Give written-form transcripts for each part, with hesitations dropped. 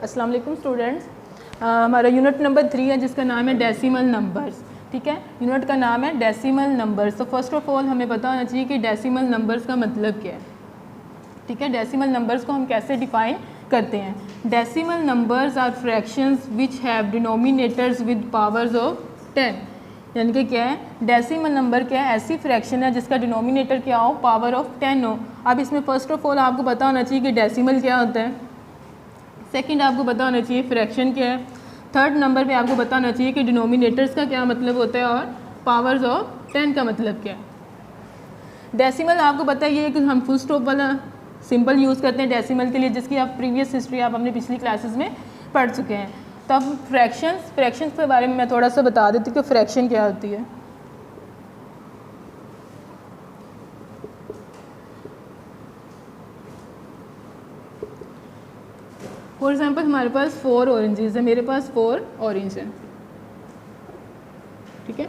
अस्सलाम वालेकुम स्टूडेंट्स। हमारा यूनिट नंबर 3 है जिसका नाम है डेसिमल नंबर्स। ठीक है, यूनिट का नाम है डेसिमल नंबर्स। तो फर्स्ट ऑफ ऑल हमें पता होना चाहिए कि डेसिमल नंबर्स का मतलब क्या है। ठीक है, डेसिमल नंबर्स को हम कैसे डिफाइन करते हैं। Decimal numbers are fractions which have denominators with powers of 10। यानी कि क्या है, डेसिमल नंबर क्या है, ऐसी फ्रैक्शन है जिसका डिनोमिनेटर क्या हो, पावर ऑफ 10 हो। अब इसमें फर्स्ट ऑफ ऑल आपको पता होना चाहिए कि डेसिमल क्या होता है। सेकंड आपको पता होना चाहिए फ्रैक्शन क्या है। थर्ड नंबर पे आपको पता होना चाहिए कि डिनोमिनेटर्स का क्या मतलब होता है और पावर्स ऑफ 10 का मतलब क्या है। डेसिमल आपको पता ही है कि हम फुल स्टॉप वाला सिंबल यूज़ करते हैं डेसिमल के लिए, जिसकी आप प्रीवियस हिस्ट्री आप अपनी पिछली क्लासेस में पढ़ चुके हैं। तो अब फ्रैक्शंस के बारे में मैं थोड़ा सा बता देती हूँ कि फ्रैक्शन क्या होती है। फॉर एग्जाम्पल हमारे पास 4 ऑरेंजेस है, मेरे पास 4 ऑरेंज है। ठीक है,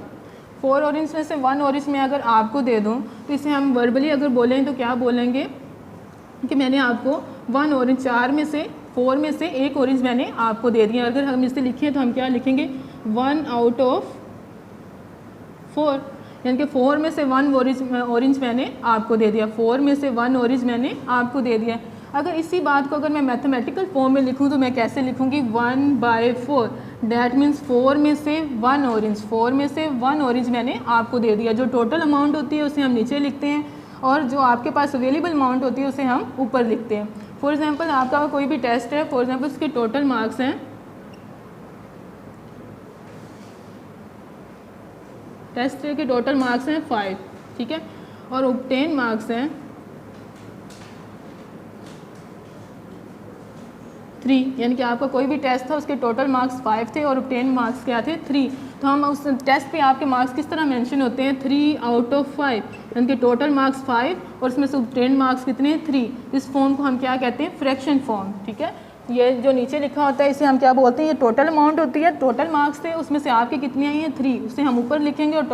4 ऑरेंज में से 1 ऑरेंज मैं अगर आपको दे दूं तो इसे हम वर्बली अगर बोलें तो क्या बोलेंगे कि मैंने आपको 1 ऑरेंज, 4 में से 4 में से 1 ऑरेंज मैंने आपको दे दिया। अगर हम इसे लिखें तो हम क्या लिखेंगे, 1 आउट ऑफ 4, यानी कि 4 में से 1 ऑरेंज मैंने आपको दे दिया। 4 में से 1 ऑरेंज मैंने आपको दे दिया। अगर इसी बात को अगर मैं मैथमेटिकल फॉर्म में लिखूं तो मैं कैसे लिखूंगी, 1/4। डैट मीन्स 4 में से 1 ऑरेंज, 4 में से 1 ऑरेंज मैंने आपको दे दिया। जो टोटल अमाउंट होती है उसे हम नीचे लिखते हैं और जो आपके पास अवेलेबल अमाउंट होती है उसे हम ऊपर लिखते हैं। फॉर एग्जांपल आपका कोई भी टेस्ट है, फॉर एग्जांपल उसके टोटल मार्क्स हैं, टेस्ट के टोटल मार्क्स हैं 5, ठीक है, और ऑब्टेन मार्क्स हैं 3। यानी कि आपका कोई भी टेस्ट था उसके टोटल मार्क्स 5 थे और ऑब्टेन मार्क्स क्या थे, 3। तो हम उस टेस्ट पे आपके मार्क्स किस तरह मेंशन होते हैं, 3 आउट ऑफ 5, यानी कि टोटल मार्क्स 5 और उसमें से ऑब्टेन मार्क्स कितने, 3। इस फॉर्म को हम क्या कहते हैं, फ्रैक्शन फॉर्म। ठीक है, ये जो नीचे लिखा होता है इसे हम क्या बोलते हैं, ये टोटल अमाउंट होती है। टोटल मार्क्स थे उसमें से आपके कितने आई हैं, 3, उसे हम ऊपर लिखेंगे और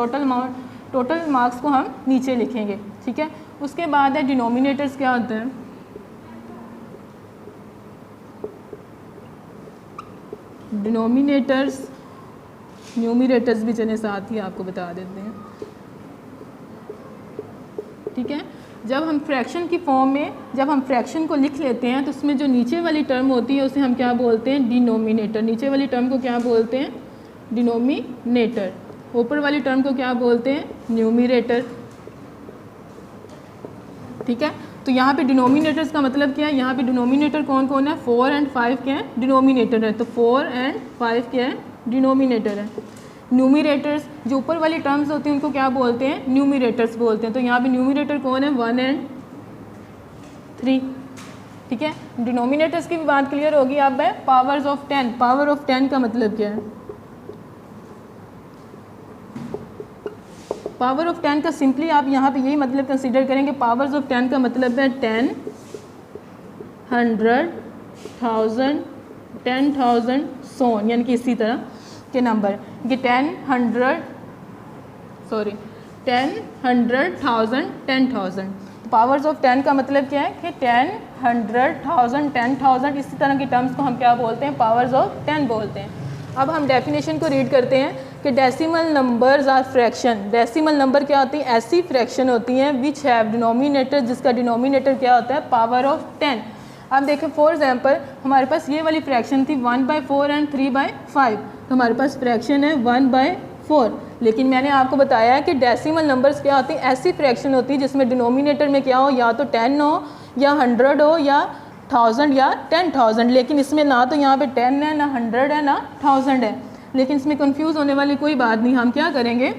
टोटल मार्क्स को हम नीचे लिखेंगे। ठीक है, उसके बाद है डिनोमिनेटर्स क्या होते हैं। डिनोमिनेटर्स, न्यूमिनेटर्स भी चले साथ ही आपको बता देते हैं। ठीक है, जब हम फ्रैक्शन की फॉर्म में जब हम फ्रैक्शन को लिख लेते हैं तो उसमें जो नीचे वाली टर्म होती है उसे हम क्या बोलते हैं, डिनोमिनेटर। नीचे वाली टर्म को क्या बोलते हैं, डिनोमिनेटर। ऊपर वाली टर्म को क्या बोलते हैं, न्यूमिनेटर। ठीक है, तो यहाँ पे डिनोमिनेटर्स का मतलब क्या है, यहाँ पे डिनोमिनेटर कौन कौन है, 4 और 5 क्या है, डिनोमिनेटर है। तो 4 और 5 क्या है, डिनोमिनेटर है। न्यूमिनेटर्स जो ऊपर वाली टर्म्स होती हैं उनको क्या बोलते हैं, न्यूमिनेटर्स बोलते हैं। तो यहाँ पे न्यूमिनेटर कौन है, 1 और 3। ठीक है, डिनोमिनेटर्स की भी बात क्लियर होगी। अब है पावर्स ऑफ 10। पावर ऑफ 10 का मतलब क्या है, पावर ऑफ 10 का सिंपली आप यहाँ पे यही मतलब कंसीडर करेंगे। पावर्स ऑफ 10 का मतलब है 10, 100, 1000, 10,000 सोन, यानी कि इसी तरह के नंबर कि 10, 100, 1000, 10,000। पावर्स ऑफ 10 का मतलब क्या है कि 10, 100, 1000, 10,000, इसी तरह की टर्म्स को हम क्या बोलते हैं, पावर्स ऑफ 10 बोलते हैं। अब हम डेफिनेशन को रीड करते हैं कि decimal numbers are fraction. Decimal number क्या होती है, ऐसी फ्रैक्शन होती हैं विच हैव डिनोमिनेटर, जिसका डिनोमिनेटर क्या होता है, पावर ऑफ 10। अब देखें फॉर एग्जांपल हमारे पास ये वाली फ्रैक्शन थी 1/4 एंड 3/5। तो हमारे पास फ्रैक्शन है 1/4। लेकिन मैंने आपको बताया कि डेसिमल नंबर्स क्या होती हैं, ऐसी फ्रैक्शन होती है जिसमें डिनोमिनेटर में क्या हो, या तो 10 हो या 100 हो या 1000 या 10,000। लेकिन इसमें ना तो यहाँ पे 10 है, ना 100 है, ना 1000 है। लेकिन इसमें कंफ्यूज होने वाली कोई बात नहीं। हम क्या करेंगे,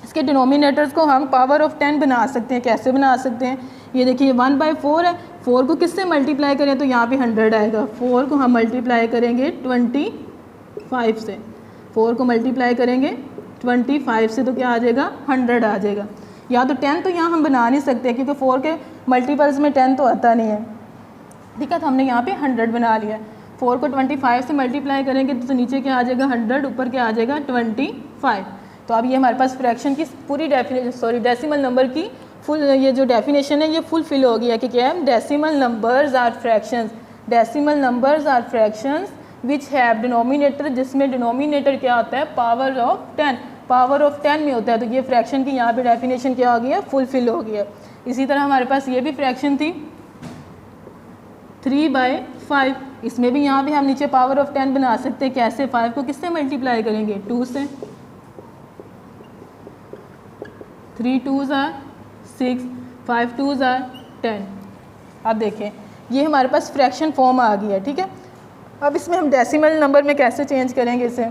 इसके डिनोमिनेटर्स को हम पावर ऑफ 10 बना सकते हैं। कैसे बना सकते हैं, ये देखिए 1/4 है, 4 को किससे मल्टीप्लाई करें तो यहाँ पे 100 आएगा। 4 को हम मल्टीप्लाई करेंगे 25 से, 4 को मल्टीप्लाई करेंगे 25 से तो क्या आ जाएगा, 100 आ जाएगा। या तो 10 तो यहाँ हम बना नहीं सकते क्योंकि 4 के मल्टीपल्स में 10 तो आता नहीं है। ठीक है, तो हमने यहाँ पे 100 बना लिया। 4 को 25 से मल्टीप्लाई करेंगे तो नीचे क्या आ जाएगा 100, ऊपर क्या आ जाएगा 25। तो अब ये हमारे पास फ्रैक्शन की पूरी डेसिमल नंबर की फुल ये जो डेफिनेशन है ये फुलफिल हो गया कि क्या है, decimal numbers are fractions. Decimal numbers are fractions which have denominator, जिसमें डिनोमिनेटर क्या होता है, पावर ऑफ 10, पावर ऑफ 10 में होता है। तो ये फ्रैक्शन की यहाँ पे डेफिनेशन क्या हो गई है, फुलफिल हो गई है। इसी तरह हमारे पास ये भी फ्रैक्शन थी 3/5, इसमें भी यहाँ पे हम नीचे पावर ऑफ 10 बना सकते हैं। कैसे, 5 को किससे मल्टीप्लाई करेंगे, 2 से, 3 2s are 6, 5 2s are 10। अब देखें ये हमारे पास फ्रैक्शन फॉर्म आ गई है, ठीक है। अब इसमें हम डेसिमल नंबर में कैसे चेंज करेंगे इसे,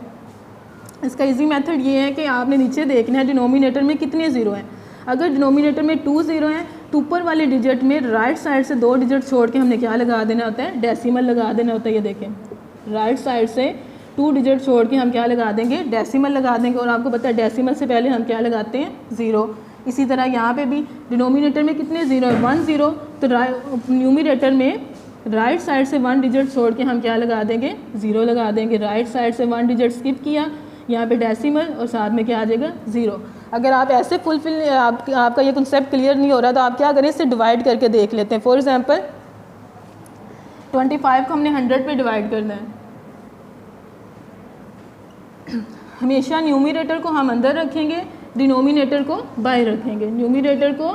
इसका इजी मेथड ये है कि आपने नीचे देखना है डिनोमिनेटर में कितने ज़ीरो हैं। अगर डिनोमिनेटर में 2 ज़ीरो हैं तो ऊपर वाले डिजिट में राइट साइड से 2 डिजिट छोड़ के हमने क्या लगा देना होता है, डेसिमल लगा देना होता है। ये देखें, राइट साइड से 2 डिजिट छोड़ के हम क्या लगा देंगे, डेसिमल लगा देंगे। और आपको पता है डेसिमल से पहले हम क्या लगाते हैं, ज़ीरो। इसी तरह यहाँ पे भी डिनोमिनेटर में कितने ज़ीरो है, 1 ज़ीरो, तो न्यूमिनेटर में राइट साइड से 1 डिजिट छोड़ के हम क्या लगा देंगे, ज़ीरो लगा देंगे। राइट साइड से 1 डिजिट स्किप किया, यहाँ पे डेसिमल और साथ में क्या आ जाएगा, ज़ीरो। अगर आप ऐसे फुलफिल आपका ये कंसेप्ट क्लियर नहीं हो रहा तो आप क्या करें, इससे डिवाइड करके देख लेते हैं। फॉर एग्जांपल 25 को हमने 100 पे डिवाइड करना है। हमेशा न्यूमिनेटर को हम अंदर रखेंगे, डिनोमिनेटर को बाहर रखेंगे। न्यूमिनेटर को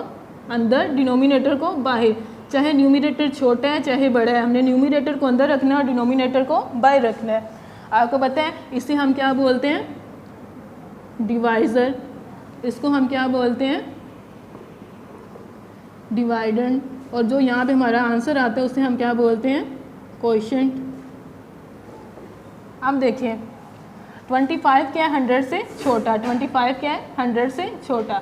अंदर, डिनोमिनेटर को बाहर, चाहे न्यूमिनेटर छोटा है चाहे बड़ा है, हमने न्यूमिनेटर को अंदर रखना है और डिनोमिनेटर को बाहर रखना है। आपको पता है इसे हम क्या बोलते हैं, डिवाइज़र। इसको हम क्या बोलते हैं, डिवाइडेंड। और जो यहाँ पे हमारा आंसर आता है उसे हम क्या बोलते हैं, कोएफिशिएंट। अब देखिए 25 क्या है, 100 से छोटा। 25 क्या है, 100 से छोटा।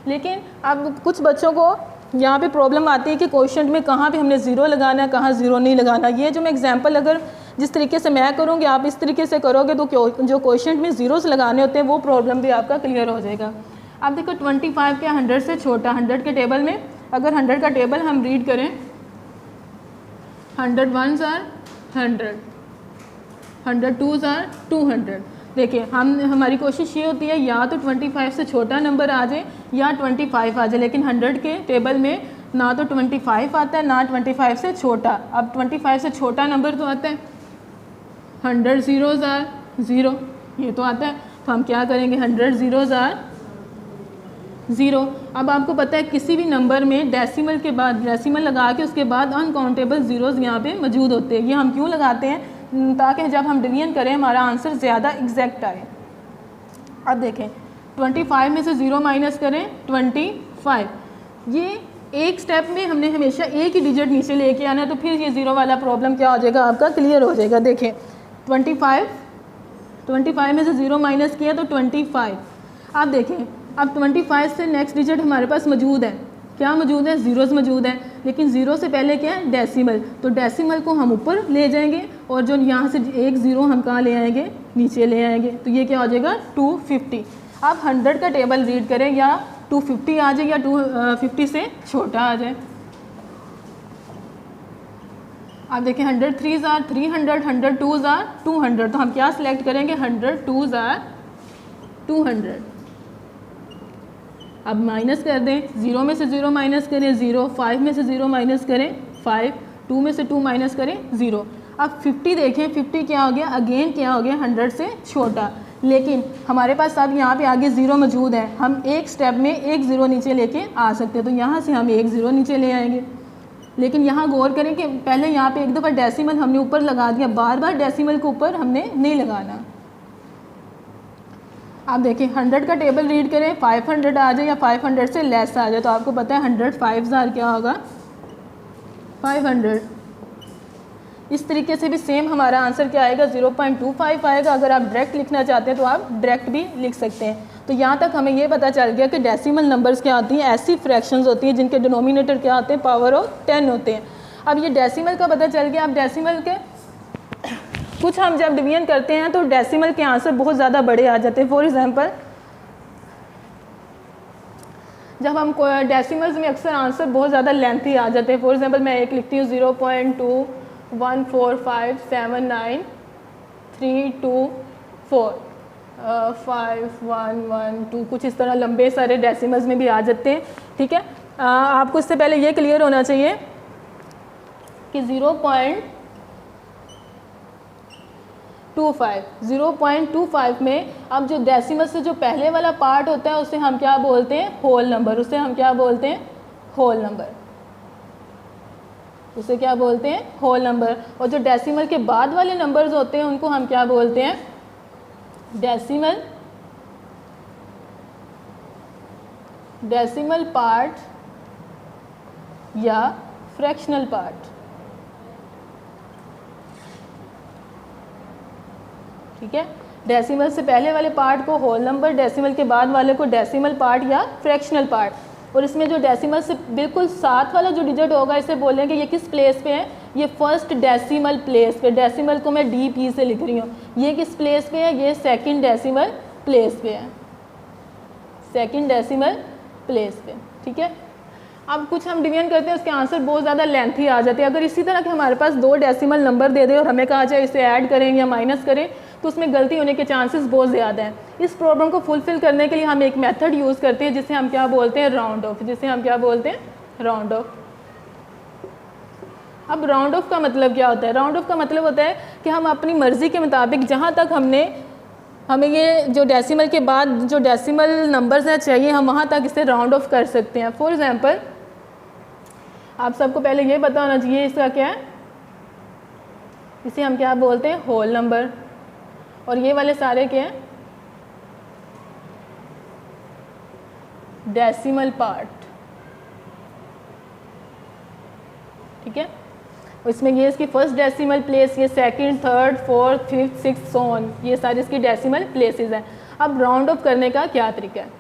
लेकिन अब कुछ बच्चों को यहाँ पे प्रॉब्लम आती है कि कोएफिशिएंट में कहाँ पे हमने ज़ीरो लगाना है, कहाँ ज़ीरो नहीं लगाना। ये जो मैं एग्जांपल अगर जिस तरीके से मैं करूँगी आप इस तरीके से करोगे तो जो कोएफिशिएंट में ज़ीरोस लगाने होते हैं वो प्रॉब्लम भी आपका क्लियर हो जाएगा। अब देखो 25 क्या 100 से छोटा। 100 के टेबल में अगर 100 का टेबल हम रीड करें, 100 1s are 100, 100 2s are 200। देखिए हमारी कोशिश ये होती है या तो 25 से छोटा नंबर आ जाए या 25 आ जाए, लेकिन 100 के टेबल में ना तो 25 आता है ना 25 से छोटा। अब 25 से छोटा नंबर तो आता है 100 zeros are 0, ये तो आता है। तो हम क्या करेंगे, 100 zeros are 0। अब आपको पता है किसी भी नंबर में डेसिमल के बाद, डेसिमल लगा के उसके बाद अनकाउंटेबल ज़ीरोज़ यहाँ पे मौजूद होते हैं। ये हम क्यों लगाते हैं, ताकि जब हम डिवीजन करें हमारा आंसर ज़्यादा एग्जैक्ट आए। अब देखें 25 में से 0 माइनस करें 25। ये एक स्टेप में हमने हमेशा एक ही डिजिट नीचे लेके आना है, तो फिर ये ज़ीरो वाला प्रॉब्लम क्या हो जाएगा, आपका क्लियर हो जाएगा। देखें 25 में से 0 माइनस किया तो 25। आप देखें अब 25 से नेक्स्ट डिजिट हमारे पास मौजूद है, क्या मौजूद है, ज़ीरोज़ मौजूद है। लेकिन ज़ीरो से पहले क्या है, डेसिमल। तो डेसिमल को हम ऊपर ले जाएंगे और जो यहाँ से एक ज़ीरो हम कहाँ ले आएंगे, नीचे ले आएंगे। तो ये क्या हो जाएगा 250। आप 100 का टेबल रीड करें, या 250 आ जाए या 250 से छोटा आ जाए। आप देखें 100 3s are 300, 100 2s are 200। तो हम क्या सिलेक्ट करेंगे, 100 2s are 200। अब माइनस कर दें, 0 में से 0 माइनस करें 0, 5 में से 0 माइनस करें 5, 2 में से 2 माइनस करें 0। अब 50 देखें, 50 क्या हो गया, अगेन क्या हो गया, 100 से छोटा। लेकिन हमारे पास अब यहाँ पे आगे 0 मौजूद है, हम एक स्टेप में एक ज़ीरो नीचे लेके आ सकते हैं। तो यहाँ से हम एक ज़ीरो नीचे ले आएंगे। लेकिन यहाँ गौर करें कि पहले यहाँ पे एक दफ़ा डेसिमल हमने ऊपर लगा दिया, बार बार डेसिमल के ऊपर हमने नहीं लगाना। आप देखें 100 का टेबल रीड करें, 500 आ जाए या 500 से लेस आ जाए। तो आपको पता है 100 5s क्या होगा, 500। इस तरीके से भी सेम हमारा आंसर क्या आएगा, 0.25 आएगा। अगर आप डायरेक्ट लिखना चाहते हैं तो आप डायरेक्ट भी लिख सकते हैं। तो यहाँ तक हमें ये पता चल गया कि डेसिमल नंबर्स क्या होती हैं, ऐसी फ्रैक्शंस होती हैं जिनके डिनोमिनेटर क्या होते हैं, पावर ऑफ 10 होते हैं। अब ये डेसिमल का पता चल गया। अब डेसिमल के कुछ हम जब डिवीजन करते हैं तो डेसिमल के आंसर बहुत ज़्यादा बड़े आ जाते हैं। फॉर एग्जांपल जब हम डेसिमल्स में अक्सर आंसर बहुत ज़्यादा लेंथी आ जाते हैं। फॉर एग्जांपल मैं एक लिखती हूँ 0.214579324 5112, कुछ इस तरह लंबे सारे डेसिमल्स में भी आ जाते हैं। ठीक है, आपको इससे पहले ये क्लियर होना चाहिए कि 0.214 0.25 0.25 में अब जो डेसिमल से जो पहले वाला पार्ट होता है उसे हम क्या बोलते हैं, होल नंबर। उसे हम क्या बोलते हैं, होल नंबर। उसे क्या बोलते हैं, होल नंबर। और जो डेसिमल के बाद वाले नंबर्स होते हैं उनको हम क्या बोलते हैं, डेसिमल पार्ट या फ्रैक्शनल पार्ट। ठीक है, डेसिमल से पहले वाले पार्ट को होल नंबर, डेसिमल के बाद वाले को डेसिमल पार्ट या फ्रैक्शनल पार्ट। और इसमें जो डेसिमल से बिल्कुल साथ वाला जो डिजिट होगा इसे बोलेंगे ये किस प्लेस पे है, ये फर्स्ट डेसिमल प्लेस पे। डेसिमल को मैं DP से लिख रही हूँ। ये किस प्लेस पे है, ये सेकंड डेसिमल प्लेस पे है, सेकंड डेसिमल प्लेस पे। ठीक है, अब कुछ हम डिवीजन करते हैं, उसके आंसर बहुत ज़्यादा लेंथी आ जाते हैं। अगर इसी तरह के हमारे पास 2 डेसिमल नंबर दे दे और हमें कहा जाए इसे ऐड करें या माइनस करें तो उसमें गलती होने के चांसेस बहुत ज़्यादा हैं। इस प्रॉब्लम को फुलफिल करने के लिए हम एक मेथड यूज़ करते हैं जिसे हम क्या बोलते हैं, राउंड ऑफ। जिसे हम क्या बोलते हैं, राउंड ऑफ। अब राउंड ऑफ का मतलब क्या होता है, राउंड ऑफ का मतलब होता है कि हम अपनी मर्ज़ी के मुताबिक जहाँ तक हमें ये जो डेसिमल के बाद जो डेसिमल नंबर्स हैं चाहिए, हम वहाँ तक इसे राउंड ऑफ कर सकते हैं। फॉर एग्जांपल आप सबको पहले ये पता होना चाहिए इसका क्या है, इसे हम क्या बोलते हैं, होल नंबर। और ये वाले सारे क्या हैं, डेसिमल पार्ट। ठीक है, इसमें ये इसकी फर्स्ट डेसिमल प्लेस, ये second, third, fourth, fifth, sixth, so on, ये सारी इसकी डेसिमल प्लेसेस हैं। अब राउंड ऑफ करने का क्या तरीका है,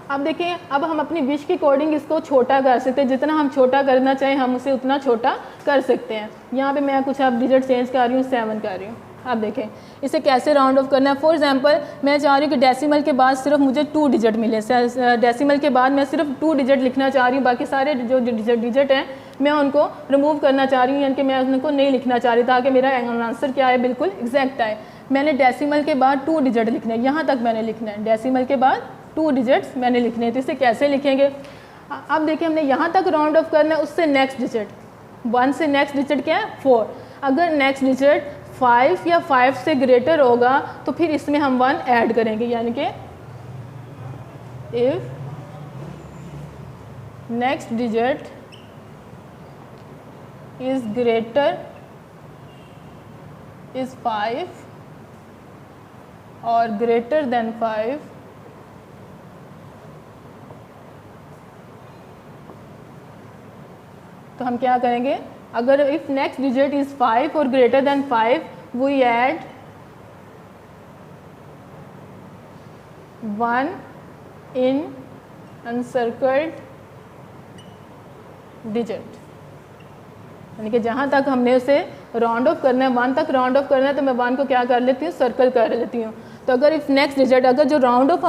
अब देखिए, अब हम अपनी विश के अकॉर्डिंग इसको छोटा कर सकते हैं। जितना हम छोटा करना चाहें हम उसे उतना छोटा कर सकते हैं। यहाँ पे मैं कुछ अब डिजिट चेंज कर रही हूँ, 7 कर रही हूँ। अब देखें इसे कैसे राउंड ऑफ करना है। फॉर एग्जांपल मैं चाह रही हूँ कि डेसिमल के बाद सिर्फ मुझे 2 डिजिट मिले। डेसिमल के बाद मैं सिर्फ 2 डिजिट लिखना चाह रही हूँ, बाकी सारे जो डिजिट हैं मैं उनको रिमूव करना चाह रही हूँ, यानी कि मैं उनको नहीं लिखना चाह रही, ताकि मेरा आंसर क्या है, बिल्कुल एग्जैक्ट आए। मैंने डेसिमल के बाद 2 डिजिट लिखने हैं, यहाँ तक मैंने लिखना है। डेसिमल के बाद 2 डिजिट्स मैंने लिखने हैं, तो इसे कैसे लिखेंगे। अब देखिए हमने यहाँ तक राउंड ऑफ करना है, उससे नेक्स्ट डिजिट 1 से नेक्स्ट डिजिट क्या है, 4। अगर नेक्स्ट डिजिट 5 या 5 से ग्रेटर होगा तो फिर इसमें हम 1 ऐड करेंगे, यानी कि if next digit is greater is 5 और ग्रेटर देन 5 तो हम क्या करेंगे, अगर इफ नेक्स्ट डिजिट इज 5 और greater than 5 we add 1 in uncircled digit, यानी कि जहाँ तक हमने उसे राउंड ऑफ करना है 1 तक राउंड ऑफ करना है, तो मैं 1 को क्या कर लेती हूँ, सर्कल कर लेती हूँ। तो अगर इफ नेक्स्ट डिजिट, अगर जो राउंड ऑफ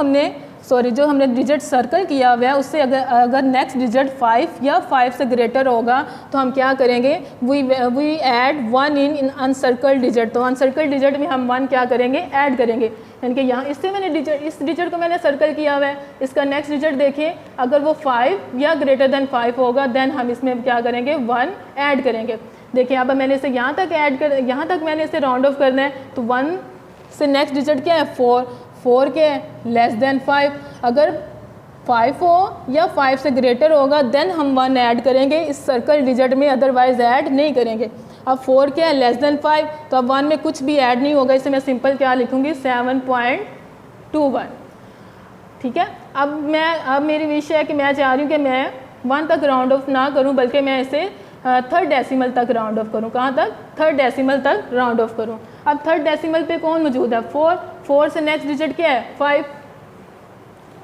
जो हमने डिजिट सर्कल किया हुआ है उससे अगर नेक्स्ट डिजिट 5 या 5 से ग्रेटर होगा तो हम क्या करेंगे, we add 1 in uncircled digit. तो अनसर्कल्ड डिजिट में हम 1 क्या करेंगे, ऐड करेंगे। यानी कि यहाँ इससे मैंने इस डिजिट को मैंने सर्कल किया हुआ है, इसका नेक्स्ट डिजिट देखिए, अगर वो 5 या ग्रेटर देन 5 होगा देन हम इसमें क्या करेंगे, 1 ऐड करेंगे। देखिए अब मैंने इसे यहाँ तक मैंने इसे राउंड ऑफ करना है, तो 1 से नेक्स्ट डिजिट क्या है, 4 के लेस देन 5। अगर 5 हो या 5 से ग्रेटर होगा देन हम 1 ऐड करेंगे इस सर्कल डिजिट में, अदरवाइज ऐड नहीं करेंगे। अब 4 क्या है, लेस देन 5, तो अब 1 में कुछ भी ऐड नहीं होगा, इसे मैं सिंपल क्या लिखूँगी, 7.21। ठीक है, अब मेरी विश है कि मैं चाह रही हूँ कि मैं 1 तक राउंड ऑफ ना करूँ, बल्कि मैं इसे 3rd डेसिमल तक राउंड ऑफ करूँ। कहाँ तक, 3rd डेसिमल तक राउंड ऑफ करूँ। अब 3rd डेसिमल पे कौन मौजूद है, 4 से नेक्स्ट डिजिट क्या है, 5।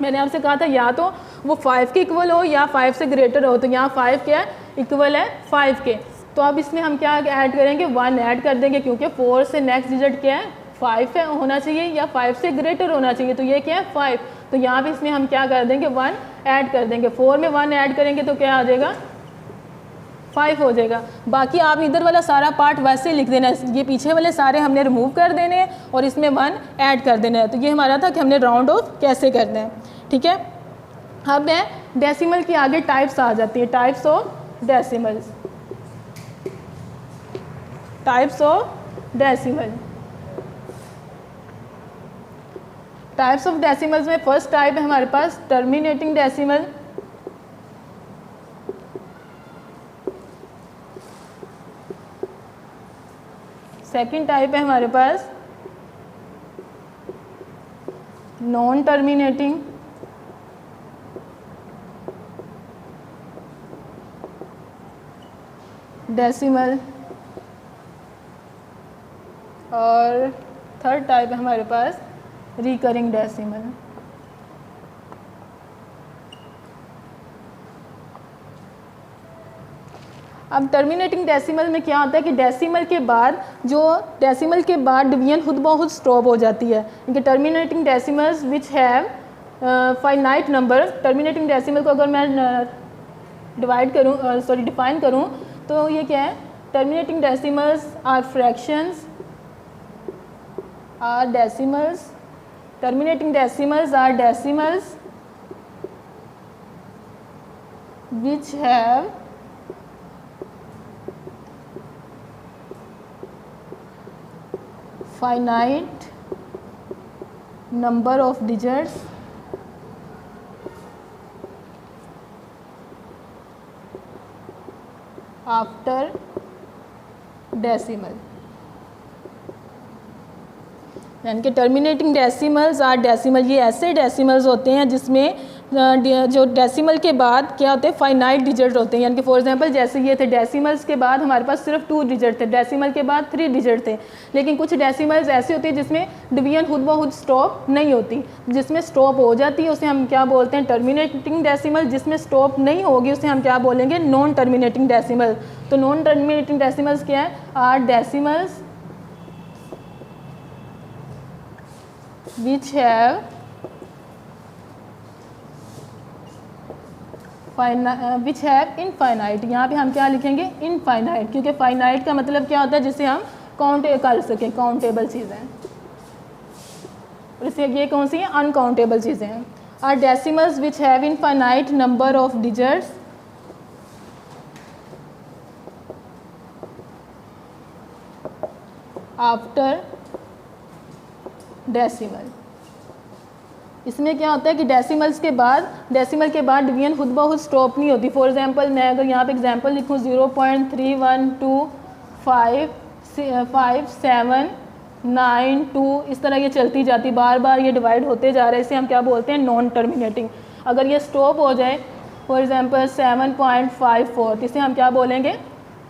मैंने आपसे कहा था या तो वो 5 के इक्वल हो या 5 से ग्रेटर हो, तो यहाँ 5 क्या है, इक्वल है 5 के। तो अब इसमें हम क्या ऐड करेंगे, 1 ऐड कर देंगे, क्योंकि 4 से नेक्स्ट डिजिट क्या है, 5 होना चाहिए या 5 से ग्रेटर होना चाहिए, तो ये क्या है, 5। तो यहाँ पे इसमें हम क्या कर देंगे, 1 ऐड कर देंगे। 4 में 1 ऐड करेंगे तो क्या आ जाएगा, 5 हो जाएगा। बाकी आप इधर वाला सारा पार्ट वैसे ही लिख देना है, ये पीछे वाले सारे हमने रिमूव कर देने हैं और इसमें 1 ऐड कर देना है। तो ये हमारा था कि हमने राउंड ऑफ कैसे करना है। ठीक है, अब है डेसिमल की आगे टाइप्स आ जाती है, types of decimals. Types of decimal. Types of decimals में फर्स्ट टाइप है हमारे पास टर्मिनेटिंग डेसिमल, सेकंड टाइप है हमारे पास नॉन टर्मिनेटिंग, डेसिमल, और थर्ड टाइप है हमारे पास रिकरिंग डेसिमल। अब टर्मिनेटिंग डेसिमल में क्या होता है कि डेसिमल के बाद डिवीजन खुद ब खुद स्टॉप हो जाती है, क्योंकि terminating decimals which have finite number. Terminating decimal को अगर मैं डिफाइन करूँ तो ये क्या है, terminating decimals are fractions are decimals, terminating decimals are decimals which have finite number of digits after decimal। यानी कि टर्मिनेटिंग डेसिमल्स आर डेसिमल, ये ऐसे डेसिमल्स होते हैं जिसमें जो डेसिमल के बाद क्या होते हैं, फाइनाइट डिजिट होते हैं। यानी कि फॉर एग्जांपल जैसे ये थे, डेसिमल्स के बाद हमारे पास सिर्फ 2 डिजिट थे, डेसिमल के बाद 3 डिजिट थे। लेकिन कुछ डेसिमल्स ऐसी होती है जिसमें डिवीजन खुद ब खुद स्टॉप नहीं होती, जिसमें स्टॉप हो जाती है उसे हम क्या बोलते हैं, टर्मिनेटिंग डेसिमल। जिसमें स्टॉप नहीं होगी उसे हम क्या बोलेंगे, नॉन टर्मिनेटिंग डेसिमल। तो नॉन टर्मिनेटिंग डेसिमल्स क्या है, are decimals which have infinite. यहाँ पे हम क्या लिखेंगे, इनफाइनाइट, क्योंकि फाइनाइट का मतलब क्या होता है, जिसे हम काउंट कर सकें, काउंटेबल चीज़ें। और इससे ये कौन सी है, अनकाउंटेबल चीज़ें हैं। Are decimals which have infinite number of digits after decimal. इसमें क्या होता है कि डेसिमल के बाद डिवीजन खुद ब खुद स्टॉप नहीं होती। फॉर एग्जांपल मैं अगर यहाँ पे एग्जांपल लिखूँ 0.3125792, इस तरह ये चलती जाती, बार बार ये डिवाइड होते जा रहे हैं, इसे हम क्या बोलते हैं, नॉन टर्मिनेटिंग। अगर ये स्टॉप हो जाए फॉर एग्जांपल 7.54, इसे हम क्या बोलेंगे,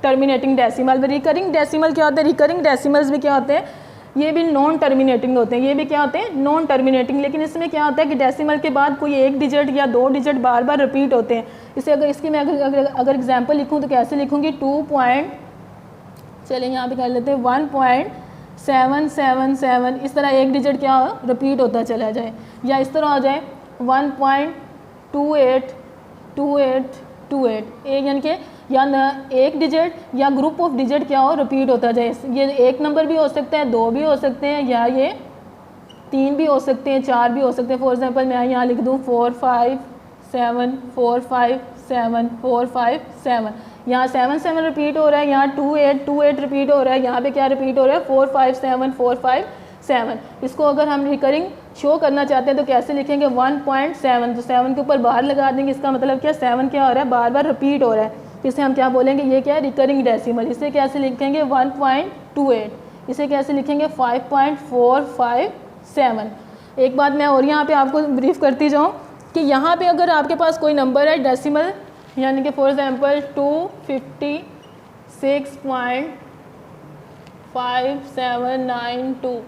टर्मिनेटिंग डेसिमल। रिकरिंग डेसिमल क्या होता है, रिकरिंग डेसिमल्स भी क्या होते हैं, ये भी नॉन टर्मिनेटिंग होते हैं, ये भी क्या होते हैं, नॉन टर्मिनेटिंग। लेकिन इसमें क्या होता है कि डेसिमल के बाद कोई एक डिजिट या 2 डिजिट बार बार रिपीट होते हैं। इसे इसकी मैं अगर एग्जांपल लिखूं तो कैसे लिखूंगी, चलिए यहाँ पे कर लेते हैं 1.777, इस तरह एक डिजिट क्या हो, रिपीट होता चला जाए, या इस तरह हो जाए 1.282828, यानी कि या एक डिजिट या ग्रुप ऑफ डिजिट क्या हो, रिपीट होता जाए। ये एक नंबर भी हो सकता है, 2 भी हो सकते हैं, या ये 3 भी हो सकते हैं, 4 भी हो सकते हैं। फॉर एग्जांपल मैं यहाँ लिख दूँ 457457457, यहाँ 77 रिपीट हो रहा है, यहाँ 2828 रिपीट हो रहा है, यहाँ पे क्या रिपीट हो रहा है, 457457। इसको अगर हम रिकरिंग शो करना चाहते हैं तो कैसे लिखेंगे, 1.7, तो 7 के ऊपर बाहर लगा देंगे। इसका मतलब क्या, 7 क्या हो रहा है, बार बार रिपीट हो रहा है, इसे हम क्या बोलेंगे, ये क्या है, रिकरिंग डेसिमल। इसे कैसे लिखेंगे, 1.28, इसे कैसे लिखेंगे, 5.457। एक बात मैं और यहाँ पे आपको ब्रीफ करती जाऊँ कि यहाँ पे अगर आपके पास कोई नंबर है डेसिमल, यानी कि फॉर एग्जांपल 256.5792,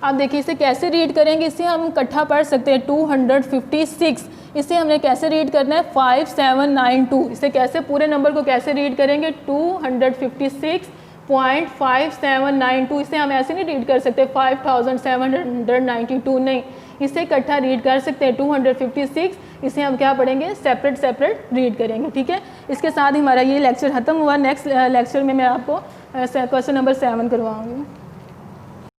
आप देखिए इसे कैसे रीड करेंगे, इसे हम इकट्ठा पढ़ सकते हैं 256, इसे हमने कैसे रीड करना है 5792। इसे कैसे पूरे नंबर को कैसे रीड करेंगे 256.5792। इसे हम ऐसे नहीं रीड कर सकते 5792, नहीं, इसे इकट्ठा रीड कर सकते हैं 256। इसे हम क्या पढ़ेंगे, सेपरेट रीड करेंगे, ठीक है। इसके साथ ही हमारा ये लेक्चर ख़त्म हुआ। नेक्स्ट लेक्चर में मैं आपको क्वेश्चन नंबर 7 करवाऊँगी।